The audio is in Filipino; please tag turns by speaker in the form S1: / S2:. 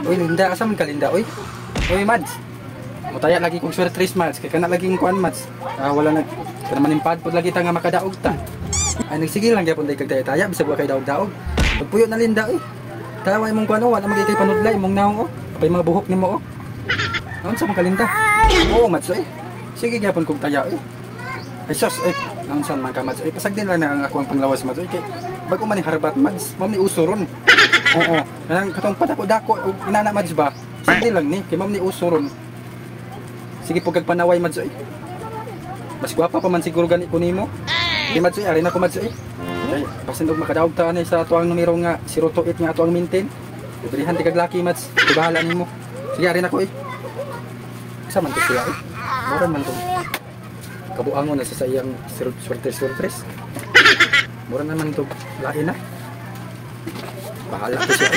S1: Uy, Linda, asa man ka Linda, uy? Uy, Mads. Mutaya lagi kong swerte tres Mads, kay kana laging kuan Mads. Wala na, kana manimpad pod lagi ta nga makadaog ta. Ay nagsige lang gyapon day kag taya bisag wa kay daog-daog. Pagpuyo na Linda, uy. Taway mong kuan wala magikay panudlay mong naong apay mga buhok nimo Unsa man ka Linda? Oo, Mads, uy. Sige gyapon kog taya, uy. Ay sus, ay, unsa man ka Mads? Ay pasagdin lang na ang ako ang panglawas Mads, uy. Kay bago man ni harbat Mads, mao ni usuron. Oo, kanang katong padako-dako inana Mads ba? Sige lang ni, kay ma'am ni usuron. Sige po kag panaway Mads oy. Mas gwapa pa man siguro gani ko nimo. Di Mads oy, ari na ko Mads oy. Ay, basin og makadaog ta ani sa tuang numero nga 028 nga ato ang maintain. Ibrihan ti kag laki Mads, tibahala nimo. Sige ari na ko oy. Sa man to siya oy. Mura man to. Kabuangon na sa iyang surprise. Mura naman to. Lain na. Bahala ko siya.